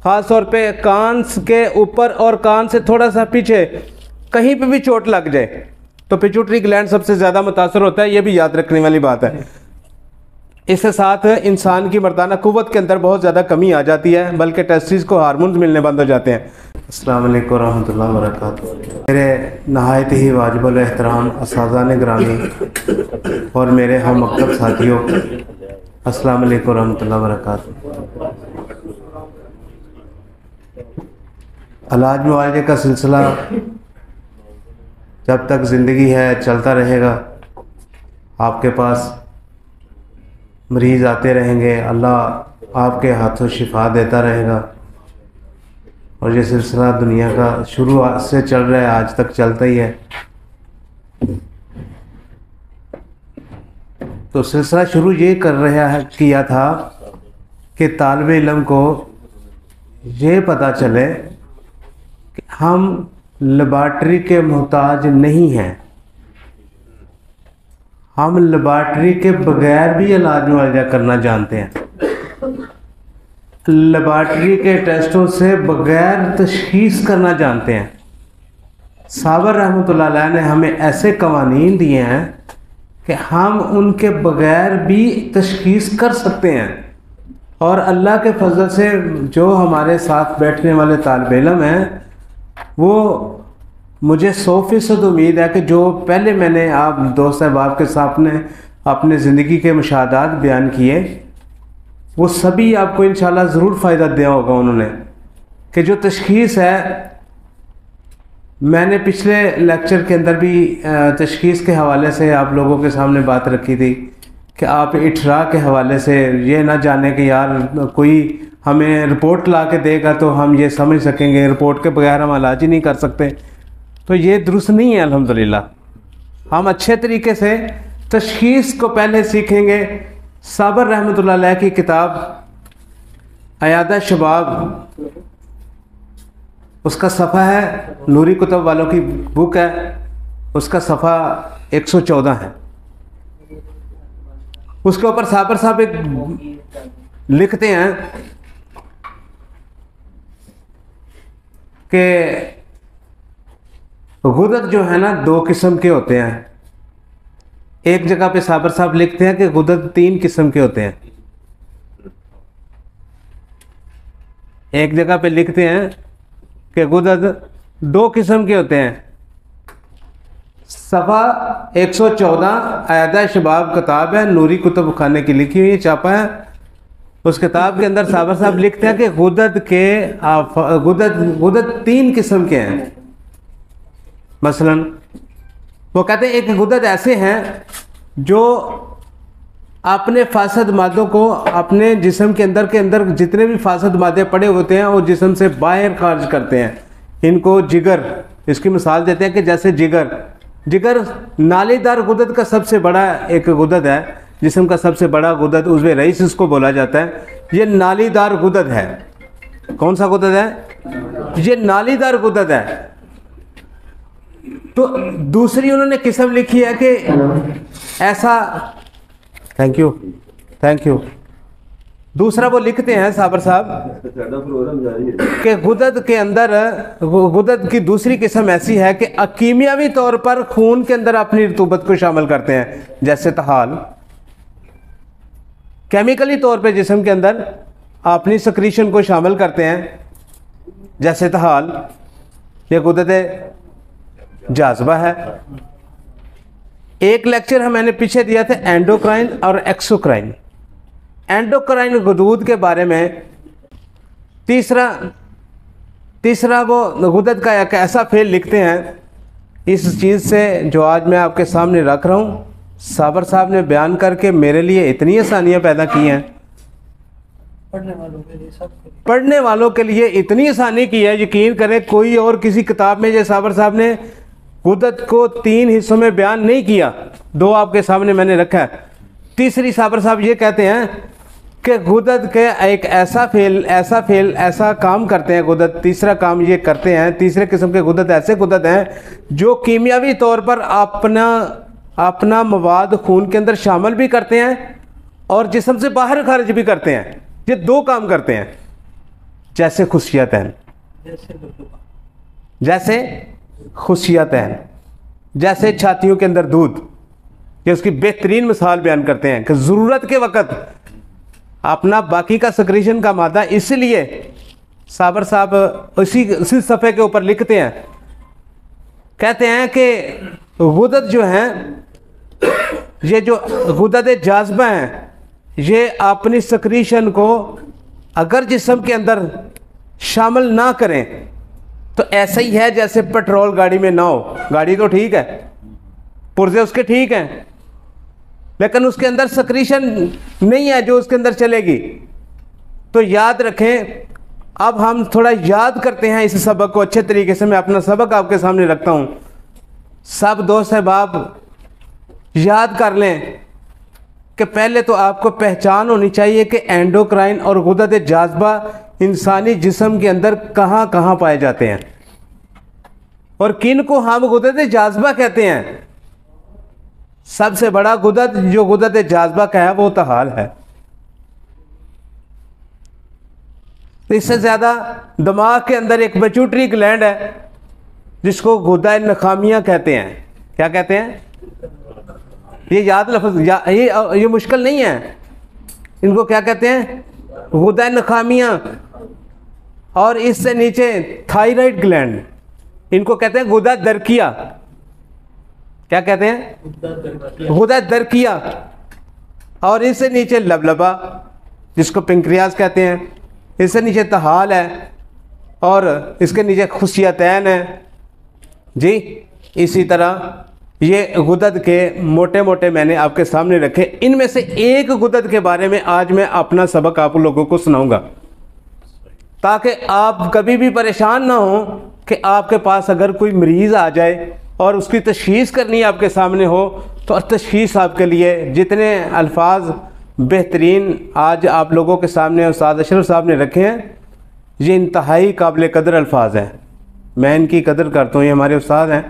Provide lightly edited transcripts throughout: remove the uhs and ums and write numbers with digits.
خاص طور پہ کان کے اوپر اور کان سے تھوڑا سا پیچھے کہیں پہ بھی چوٹ لگ جائے تو پیچوٹری گلینڈ سب سے زیادہ متاثر ہوتا ہے، یہ بھی یاد رکھنے والی بات ہے۔ اس کے ساتھ انسان کی مردانہ قوت کے اندر بہت زیادہ کمی آ جاتی ہے، بلکہ ٹیسٹس کو ہارمونز ملنے بند ہو جاتے ہیں۔ السلام علیکم ورحمۃ اللہ وبرکاتہ۔ میرے نہایت ہی واجب الاحترام اساتذہ گرامی اور میرے ہم مکتب ساتھیوں، السلام علیکم ورحمۃ اللہ وبرکاتہ۔ علاج معالجے کا سلسلہ جب تک زندگی ہے چلتا رہے گا، آپ کے پاس مریض آتے رہیں گے، اللہ آپ کے ہاتھوں شفا دیتا رہے گا، اور یہ سلسلہ دنیا کا شروع سے چل رہا ہے، آج تک چلتا ہی ہے۔ تو سلسلہ شروع یہ کیا تھا کہ طالب علم کو یہ پتہ چلے کہ ہم لیبارٹری کے محتاج نہیں ہیں، ہم لیبارٹری کے بغیر بھی علاج معالجہ کرنا جانتے ہیں، لیبارٹری کے ٹیسٹوں سے بغیر تشخیص کرنا جانتے ہیں۔ صابر رحمۃ اللہ علیہ نے ہمیں ایسے قوانین دیے ہیں کہ ہم ان کے بغیر بھی تشخیص کر سکتے ہیں، اور اللہ کے فضل سے جو ہمارے ساتھ بیٹھنے والے طالب علم ہیں وہ مجھے 100% امید ہے کہ جو پہلے میں نے آپ دوست احباب کے سامنے اپنے زندگی کے مشاہدات بیان کیے وہ سبھی آپ کو انشاءاللہ ضرور فائدہ دیا ہوگا انہوں نے، کہ جو تشخیص ہے، میں نے پچھلے لیکچر کے اندر بھی تشخیص کے حوالے سے آپ لوگوں کے سامنے بات رکھی تھی کہ آپ اٹھرا کے حوالے سے یہ نہ جانیں کہ یار کوئی ہمیں رپورٹ لا کے دے گا تو ہم یہ سمجھ سکیں گے، رپورٹ کے بغیر ہم علاج ہی نہیں کر سکتے، تو یہ درست نہیں ہے۔ الحمدللہ ہم اچھے طریقے سے تشخیص کو پہلے سیکھیں گے۔ صابر رحمۃ اللہ علیہ کی کتاب عیادہ شباب، اس کا صفحہ ہے، نوری کتب والوں کی بک ہے، اس کا صفحہ 114 ہے۔ اس کے اوپر صابر صاحب ایک لکھتے ہیں کہ غدد جو ہے نا 2 قسم کے ہوتے ہیں۔ ایک جگہ پہ صابر صاحب لکھتے ہیں کہ غدد 3 قسم کے ہوتے ہیں، ایک جگہ پہ لکھتے ہیں کہ غدد 2 قسم کے ہوتے ہیں۔ صفحہ 114 عیادہ شباب کتاب ہے، نوری کتب خانے کی لکھی ہوئی چھاپا ہے۔ اس کتاب کے اندر صابر صاحب لکھتے ہیں کہ غدد 3 قسم کے ہیں۔ مثلا وہ کہتے ہیں ایک غدد ایسے ہیں جو اپنے فاسد مادوں کو اپنے جسم کے اندر جتنے بھی فاسد مادے پڑے ہوتے ہیں وہ جسم سے باہر خارج کرتے ہیں۔ ان کو جگر، اس کی مثال دیتے ہیں کہ جیسے جگر نالی دار غدد کا سب سے بڑا ایک غدد ہے، جسم کا سب سے بڑا غدد عضو رئیس اس کو بولا جاتا ہے، یہ نالی دار غدد ہے۔ کون سا غدد ہے؟ یہ نالی دار غدد ہے۔ تو دوسری انہوں نے قسم لکھی ہے کہ ایسا، تھینک یو، دوسرا وہ لکھتے ہیں صابر صاحب کہ غدد کے اندر، غدد کی دوسری قسم ایسی ہے کہ کیمیاوی طور پر خون کے اندر اپنی رطوبت کو شامل کرتے ہیں، جیسے طحال، کیمیکلی طور پہ جسم کے اندر اپنی سکریشن کو شامل کرتے ہیں جیسے طحال، یہ غدد جاذبہ ہے۔ ایک لیکچر میں نے پیچھے دیا تھا اینڈوکرائن اور ایکسوکرائن۔ اینڈوکرائن غدود کے بارے میں تیسرا وہ غدد کا ایک ایسا فعل لکھتے ہیں، اس چیز سے جو آج میں آپ کے سامنے رکھ رہا ہوں صابر صاحب نے بیان کر کے میرے لیے اتنی آسانیاں پیدا کی ہیں، پڑھنے والوں کے لیے اتنی آسانی کی ہے، یقین کریں کوئی اور کسی کتاب میں یہ صابر صاحب نے غدد کو 3 حصوں میں بیان نہیں کیا، 2 آپ کے سامنے میں نے رکھا ہے۔ تیسری صابر صاحب یہ کہتے ہیں کہ غدد کے ایک ایسا کام کرتے ہیں، غدد تیسرا کام یہ کرتے ہیں، تیسرے قسم کے غدد ایسے غدد ہیں جو کیمیاوی طور پر اپنا مواد خون کے اندر شامل بھی کرتے ہیں اور جسم سے باہر خارج بھی کرتے ہیں۔ یہ 2 کام کرتے ہیں۔ جیسے خصیتین، جیسے خصیتین، جیسے چھاتیوں کے اندر دودھ. یہ اس کی بہترین مثال بیان کرتے ہیں کہ ضرورت کے وقت اپنا باقی کا سکریشن کا مادہ، اس لیے صابر صاحب اسی صفحے کے اوپر لکھتے ہیں، کہتے ہیں کہ غدد جو ہیں، یہ جو غدد جاذبہ ہیں، یہ اپنی سکریشن کو اگر جسم کے اندر شامل نہ کریں تو ایسا ہی ہے جیسے پیٹرول گاڑی میں نہ ہو. گاڑی تو ٹھیک ہے، پرزے اس کے ٹھیک ہیں، لیکن اس کے اندر سکریشن نہیں ہے جو اس کے اندر چلے گی. تو یاد رکھیں، اب ہم تھوڑا یاد کرتے ہیں اس سبق کو اچھے طریقے سے. میں اپنا سبق آپ کے سامنے رکھتا ہوں، سب دوست احباب یاد کر لیں کہ پہلے تو آپ کو پہچان ہونی چاہیے کہ اینڈوکرائن اور غدد جاذبہ انسانی جسم کے اندر کہاں کہاں پائے جاتے ہیں، اور کن کو ہم غدد جاذبہ کہتے ہیں. سب سے بڑا غدد جو غدد جاذبہ کا ہے وہ طحال ہے. اس سے زیادہ دماغ کے اندر ایک پیٹیوٹری گلینڈ ہے جس کو غدہ نخامیہ کہتے ہیں. کیا کہتے ہیں؟ یہ یاد لفظ یہ مشکل نہیں ہے. ان کو کیا کہتے ہیں؟ غدہ نخامیہ. اور اس سے نیچے تھائرائیڈ گلینڈ، ان کو کہتے ہیں غدہ درقیہ. کیا کہتے ہیں؟ غدہ درقیہ. اور اس سے نیچے لبلبا جس کو پنکریاس کہتے ہیں، اس سے نیچے طحال ہے، اور اس کے نیچے خصیتین ہے. جی اسی طرح یہ غدد کے موٹے موٹے میں نے آپ کے سامنے رکھے. ان میں سے ایک غدد کے بارے میں آج میں اپنا سبق آپ لوگوں کو سناؤں گا، تاکہ آپ کبھی بھی پریشان نہ ہوں کہ آپ کے پاس اگر کوئی مریض آ جائے اور اس کی تشخیص کرنی آپ کے سامنے ہو تو تشخیص آپ کے لیے جتنے الفاظ بہترین آج آپ لوگوں کے سامنے استاد اشرف صاحب نے رکھے ہیں، یہ انتہائی قابل قدر الفاظ ہیں. میں ان کی قدر کرتا ہوں، یہ ہمارے استاد ہیں،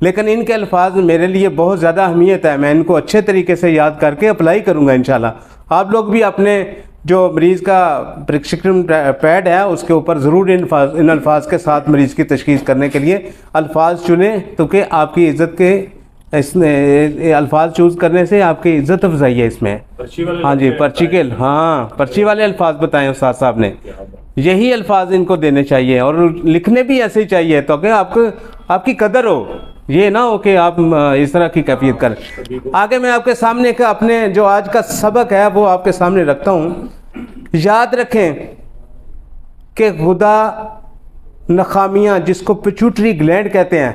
لیکن ان کے الفاظ میرے لیے بہت زیادہ اہمیت ہے. میں ان کو اچھے طریقے سے یاد کر کے اپلائی کروں گا انشاءاللہ. آپ لوگ بھی اپنے جو مریض کا پرسکرپشن پیڈ ہے اس کے اوپر ضرور ان الفاظ کے ساتھ مریض کی تشخیص کرنے کے لیے الفاظ چنیں، تو کہ آپ کی عزت کے اس میں الفاظ چوز کرنے سے آپ کی عزت افزائی ہے اس میں. ہاں جی پرچی والے الفاظ بتائیں استاد صاحب نے. یہی الفاظ ان کو دینے چاہیے اور لکھنے بھی ایسے ہی چاہیے تو کہ آپ کی قدر ہو، یہ نہ ہو کہ آپ اس طرح کی کیفیت کریں. آگے میں آپ کے سامنے کا اپنے جو آج کا سبق ہے وہ آپ کے سامنے رکھتا ہوں. یاد رکھیں کہ غدہ نخامیہ جس کو پیٹیوٹری گلینڈ کہتے ہیں،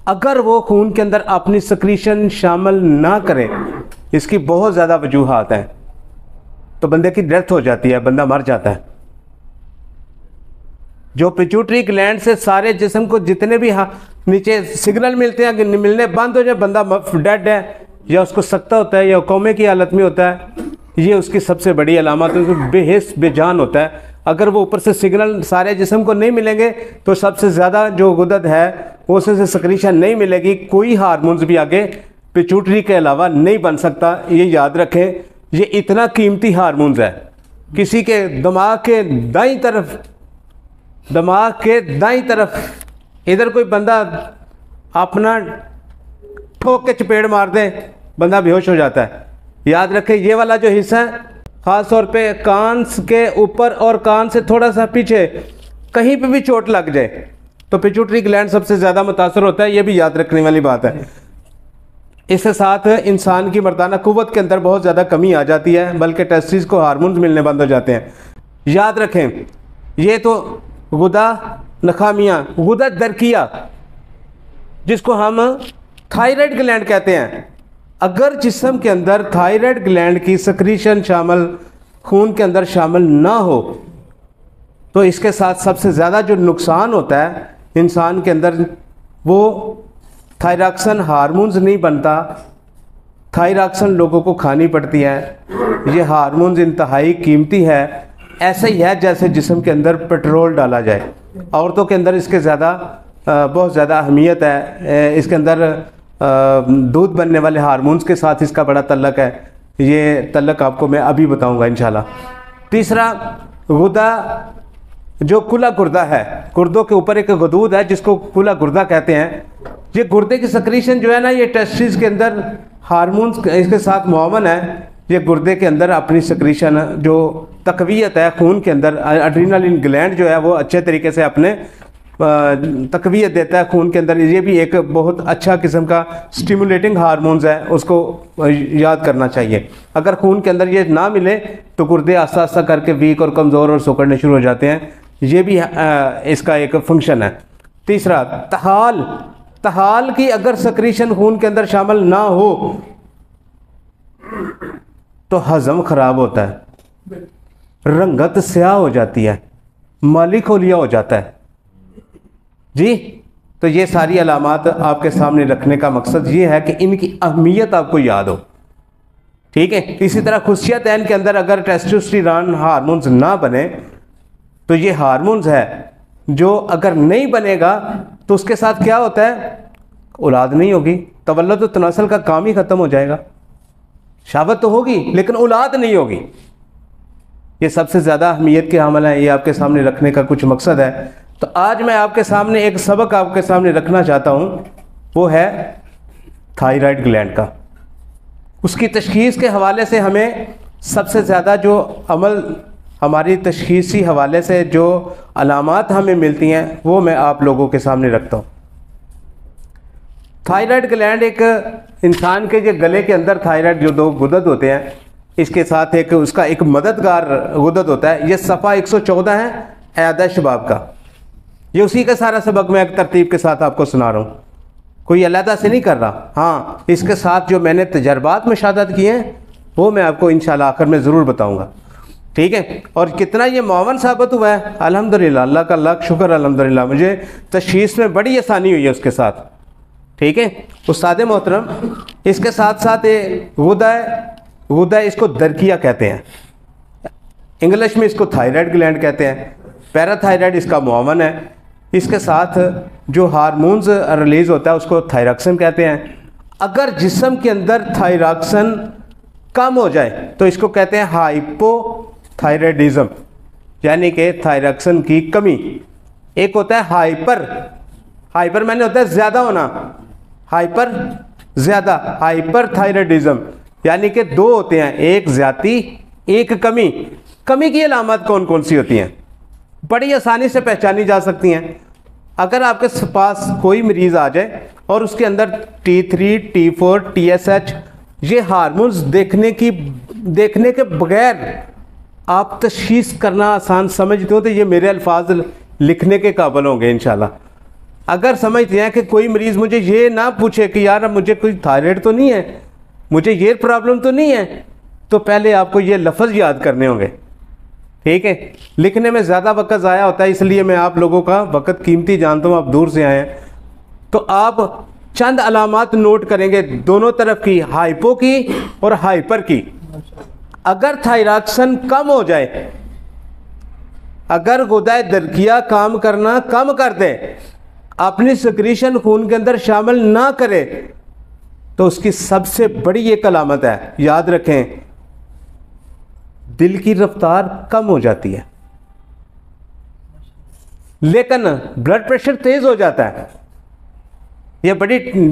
اگر وہ خون کے اندر اپنی سکریشن شامل نہ کرے، اس کی بہت زیادہ وجوہات ہیں، تو بندے کی ڈیتھ ہو جاتی ہے، بندہ مر جاتا ہے. جو پیٹیوٹری گلینڈ سے سارے جسم کو جتنے بھی نیچے سگنل ملتے ہیں کہ ملنے بند ہو جائے بندہ ڈیڈ ہے، یا اس کو سکتہ ہوتا ہے یا کومے کی حالت میں ہوتا ہے، یہ اس کی سب سے بڑی علامات ہے. بے حس بے جان ہوتا ہے. اگر وہ اوپر سے سگنل سارے جسم کو نہیں ملیں گے تو سب سے زیادہ جو غدد ہے وہ سے سکریشن نہیں ملے گی. کوئی ہارمونز بھی آگے پیٹیوٹری کے علاوہ نہیں بن سکتا. یہ یاد رکھیں، یہ اتنا قیمتی ہارمونز ہے. کسی کے دماغ کے دائیں طرف ادھر کوئی بندہ اپنا ٹھوک کے چپیڑ مار دے، بندہ بے ہوش ہو جاتا ہے. یاد رکھیں یہ والا جو حصہ ہے خاص طور پہ کان کے اوپر اور کان سے تھوڑا سا پیچھے کہیں پہ بھی چوٹ لگ جائے تو پیٹیوٹری گلینڈ سب سے زیادہ متاثر ہوتا ہے. یہ بھی یاد رکھنے والی بات ہے. اس کے ساتھ انسان کی مردانہ قوت کے اندر بہت زیادہ کمی آ جاتی ہے، بلکہ ٹیسٹس کو ہارمونز ملنے بند ہو جاتے ہیں. یاد رکھیں یہ تو غدہ نخامیہ. غدہ درقیہ جس کو ہم تھائرائیڈ گلینڈ کہتے ہیں، اگر جسم کے اندر تھائرائیڈ گلینڈ کی سکریشن خون کے اندر شامل نہ ہو تو اس کے ساتھ سب سے زیادہ جو نقصان ہوتا ہے انسان کے اندر وہ تھائراکسن ہارمونز نہیں بنتا. تھائراکسن لوگوں کو کھانی پڑتی ہے. یہ ہارمونز انتہائی قیمتی ہے. ایسا ہی ہے جیسے جسم کے اندر پیٹرول ڈالا جائے. عورتوں کے اندر اس کے بہت زیادہ اہمیت ہے. اس کے اندر دودھ بننے والے ہارمونز کے ساتھ اس کا بڑا تعلق ہے. یہ تعلق آپ کو میں ابھی بتاؤں گا انشاءاللہ. تیسرا غدہ جو کلا گردہ ہے، گردوں کے اوپر ایک غدود ہے جس کو کلا گردہ کہتے ہیں، یہ گردے کی سکریشن جو ہے نا، یہ ٹیسٹس کے اندر ہارمونز اس کے ساتھ معاون ہے، یہ گردے کے اندر اپنی سکریشن جو تقویت ہے خون کے اندر، ایڈرینلن گلینڈ جو ہے وہ اچھے طریقے سے اپنے تقویت دیتا ہے خون کے اندر، یہ بھی ایک بہت اچھا قسم کا سٹیمولیٹنگ ہارمونز ہے، اس کو یاد کرنا چاہیے۔ اگر خون کے اندر یہ نہ ملے تو گردے آہستہ آہستہ کر کے ویک اور کمزور اور سکڑنے شروع ہو جاتے ہیں، یہ بھی اس کا ایک فنکشن ہے۔ تیسرا، تحال کی اگر سکریشن خون کے اندر شامل نہ ہو تو ہضم خراب ہوتا ہے، رنگت سیاہ ہو جاتی ہے، مالی کھولیا ہو جاتا ہے جی۔ تو یہ ساری علامات آپ کے سامنے رکھنے کا مقصد یہ ہے کہ ان کی اہمیت آپ کو یاد ہو، ٹھیک ہے۔ اسی طرح خصیت عین کے اندر اگر ٹیسٹوسٹیرون ہارمونز نہ بنے تو یہ ہارمونز ہے جو اگر نہیں بنے گا تو اس کے ساتھ کیا ہوتا ہے، اولاد نہیں ہوگی، تولد و تناسل کا کام ہی ختم ہو جائے گا، شہوت تو ہوگی لیکن اولاد نہیں ہوگی۔ یہ سب سے زیادہ اہمیت کے حامل ہیں، یہ آپ کے سامنے رکھنے کا کچھ مقصد ہے۔ تو آج میں آپ کے سامنے ایک سبق آپ کے سامنے رکھنا چاہتا ہوں، وہ ہے تھائرائیڈ گلینڈ کا۔ اس کی تشخیص کے حوالے سے ہمیں سب سے زیادہ جو عمل ہماری تشخیصی حوالے سے جو علامات ہمیں ملتی ہیں وہ میں آپ لوگوں کے سامنے رکھتا ہوں۔ تھائرائیڈ گلینڈ ایک انسان کے جو گلے کے اندر تھائرائیڈ جو دو غدد ہوتے ہیں، اس کے ساتھ ایک اس کا ایک مددگار غدد ہوتا ہے، یہ صفحہ 114 ہے اعادہ شباب کا، یہ اسی کا سارا سبق میں ایک ترتیب کے ساتھ آپ کو سنا رہا ہوں، کوئی علیحدہ سے نہیں کر رہا۔ ہاں، اس کے ساتھ جو میں نے تجربات مشاہدات کیے ہیں وہ میں آپ کو انشاءاللہ آخر میں ضرور بتاؤں گا، ٹھیک ہے۔ اور کتنا یہ معاون ثابت ہوا ہے، الحمدللہ، اللہ کا لاکھ شکر، الحمدللہ مجھے تشخیص میں بڑی آسانی ہوئی ہے اس کے ساتھ، ٹھیک ہے۔ استاد محترم، اس کے ساتھ ساتھ غدہ اس کو درقیہ کہتے ہیں، انگلش میں اس کو تھائرائیڈ گلینڈ کہتے ہیں، پیرا تھائرائیڈ اس کا معاون ہے، اس کے ساتھ جو ہارمونز ریلیز ہوتا ہے اس کو تھائراکسن کہتے ہیں۔ اگر جسم کے اندر تھائراکسن کم ہو جائے تو اس کو کہتے ہیں ہائپو تھائرائیڈزم، یعنی کہ تھائراکسن کی کمی۔ ایک ہوتا ہے ہائپر معنی ہوتا ہے زیادہ ہونا، ہائپر زیادہ، ہائپر تھائرائیڈزم یعنی کہ دو ہوتے ہیں، ایک زیادتی ایک کمی۔ کمی کی علامات کون کون سی ہوتی ہیں؟ بڑی آسانی سے پہچانی جا سکتی ہیں۔ اگر آپ کے پاس کوئی مریض آ جائے اور اس کے اندر T3 T4 TSH یہ ہارمونز دیکھنے کے بغیر آپ تشخیص کرنا آسان سمجھتے ہو تو یہ میرے الفاظ لکھنے کے قابل ہوں گے انشاءاللہ۔ اگر سمجھتے ہیں کہ کوئی مریض مجھے یہ نہ پوچھے کہ یار مجھے کوئی تھائرائیڈ تو نہیں ہے، مجھے یہ پرابلم تو نہیں ہے، تو پہلے آپ کو یہ لفظ یاد کرنے ہوں گے، ٹھیک ہے۔ لکھنے میں زیادہ وقت ضائع ہوتا ہے، اس لیے میں آپ لوگوں کا وقت قیمتی جانتا ہوں، آپ دور سے آئے ہیں، تو آپ چند علامات نوٹ کریں گے دونوں طرف کی، ہائپو کی اور ہائپر کی۔ اگر تھائراکسن کم ہو جائے، اگر غدہ درقیہ کام کرنا کم کر دے، اپنی سکریشن خون کے اندر شامل نہ کرے، تو اس کی سب سے بڑی ایک علامت ہے، یاد رکھیں، دل کی رفتار کم ہو جاتی ہے لیکن بلڈ پریشر تیز ہو جاتا ہے۔ یہ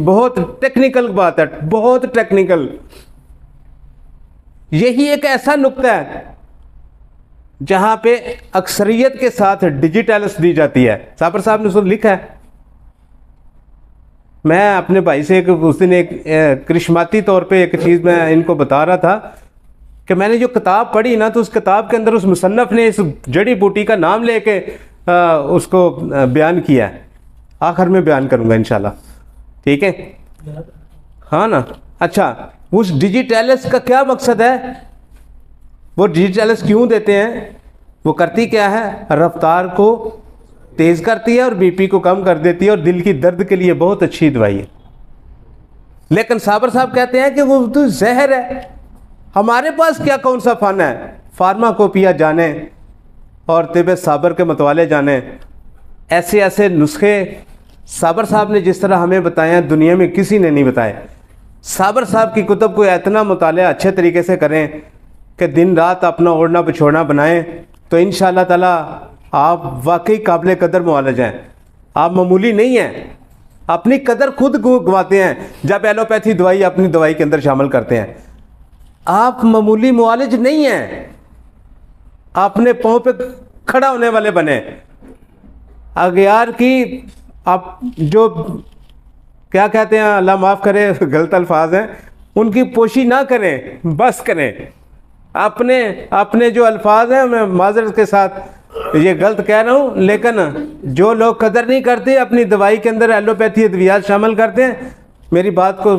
بہت ٹیکنیکل بات ہے، بہت ٹیکنیکل۔ یہی ایک ایسا نقطہ ہے جہاں پہ اکثریت کے ساتھ ڈیجیٹلس دی جاتی ہے۔ صابر صاحب نے اس لکھا ہے، میں اپنے بھائی سے اس دن ایک کرشماتی طور پہ ایک چیز میں ان کو بتا رہا تھا کہ میں نے جو کتاب پڑھی نا، تو اس کتاب کے اندر اس مصنف نے اس جڑی بوٹی کا نام لے کے اس کو بیان کیا ہے، آخر میں بیان کروں گا انشاءاللہ، ٹھیک ہے، ہاں نا۔ اچھا، اس ڈیجیٹلس کا کیا مقصد ہے؟ وہ ڈیجیٹلس کیوں دیتے ہیں؟ وہ کرتی کیا ہے؟ رفتار کو تیز کرتی ہے اور بی پی کو کم کر دیتی ہے اور دل کی درد کے لیے بہت اچھی دوائی ہے۔ لیکن صابر صاحب کہتے ہیں کہ وہ تو زہر ہے۔ ہمارے پاس کیا کون سا فن ہے؟ فارماکوپیا جانے اور طب صابر کے مطالعے جانے، ایسے ایسے نسخے صابر صاحب نے جس طرح ہمیں بتائے ہیں دنیا میں کسی نے نہیں بتائے۔ صابر صاحب کی کتب کو اتنا مطالعہ اچھے طریقے سے کریں کہ دن رات اپنا اوڑھنا بچھوڑنا بنائیں، تو انشاءاللہ تعالی آپ واقعی قابل قدر معالج ہیں، آپ معمولی نہیں ہیں، اپنی قدر خود گواتے ہیں جب ایلوپیتھی دوائی اپنی دوائی کے اندر شامل کرتے ہیں۔ آپ معمولی معالج نہیں ہیں، اپنے پاؤں پہ کھڑا ہونے والے بنے۔ اغیار کی آپ جو کیا کہتے ہیں، اللہ معاف کرے غلط الفاظ ہیں، ان کی پوشی نہ کریں، بس کریں۔ اپنے جو الفاظ ہیں، میں معذرت کے ساتھ یہ غلط کہہ رہا ہوں، لیکن جو لوگ قدر نہیں کرتے اپنی دوائی کے اندر ایلوپیتھی ادویات شامل کرتے ہیں، میری بات کو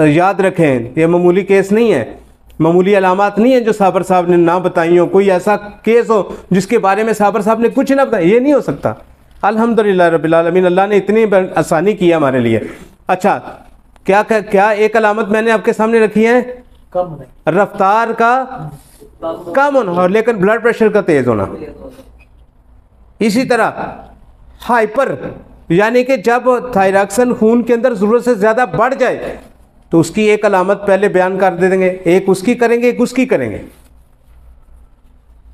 یاد رکھیں، یہ معمولی کیس نہیں ہے، معمولی علامات نہیں ہیں جو صابر صاحب نے نہ بتائی ہوں۔ کوئی ایسا کیس ہو جس کے بارے میں صابر صاحب نے کچھ نہ بتایا، یہ نہیں ہو سکتا۔ الحمدللہ رب العالمین، اللہ نے اتنی آسانی کی ہے ہمارے لیے۔ اچھا، کیا ایک علامت میں نے آپ کے سامنے رکھی ہے، رفتار کا کم ہونا لیکن بلڈ پریشر کا تیز ہونا۔ اسی طرح ہائپر، یعنی کہ جب تھائراکسن خون کے اندر ضرورت سے زیادہ بڑھ جائے تو اس کی ایک علامت پہلے بیان کر دیں گے، ایک اس کی کریں گے، ایک اس کی کریں گے۔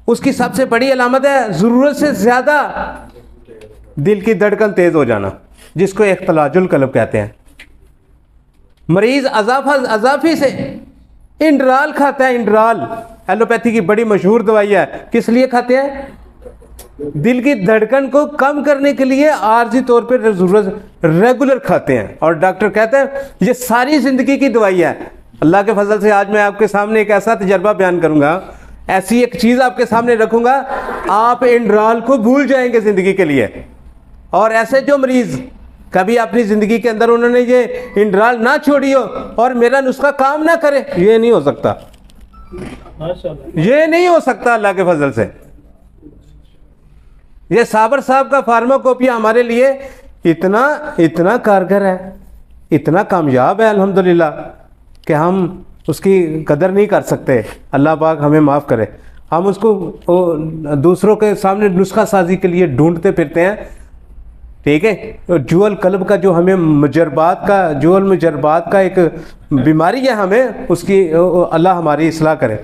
اس کی سب سے بڑی علامت ہے ضرورت سے زیادہ دل کی دھڑکن تیز ہو جانا، جس کو اختلاج القلب کہتے ہیں۔ مریض اضافی سے انڈرال کھاتا ہے، انڈرال ایلوپیتھی کی بڑی مشہور دوائی ہے، کس لیے کھاتے ہیں؟ دل کی دھڑکن کو کم کرنے کے لیے عارضی طور پہ ضرورت ریگولر کھاتے ہیں، اور ڈاکٹر کہتے ہیں یہ ساری زندگی کی دوائی ہے۔ اللہ کے فضل سے آج میں آپ کے سامنے ایک ایسا تجربہ بیان کروں گا، ایسی ایک چیز آپ کے سامنے رکھوں گا، آپ انڈرال کو بھول جائیں گے زندگی کے لیے۔ اور ایسے جو مریض کبھی اپنی زندگی کے اندر انہوں نے یہ انڈرال نہ چھوڑی ہو اور میرا نسخہ کام نہ کرے، یہ نہیں ہو سکتا، یہ نہیں ہو سکتا اللہ کے فضل سے۔ یہ صابر صاحب کا فارماکوپیا ہمارے لیے اتنا کارگر ہے، اتنا کامیاب ہے الحمدللہ کہ ہم اس کی قدر نہیں کر سکتے۔ اللہ پاک ہمیں معاف کرے، ہم اس کو دوسروں کے سامنے نسخہ سازی کے لیے ڈھونڈتے پھرتے ہیں، ٹھیک ہے۔ جول قلب کا جو ہمیں جول مجربات کا ایک بیماری ہے، ہمیں اس کی اللہ ہماری اصلاح کرے۔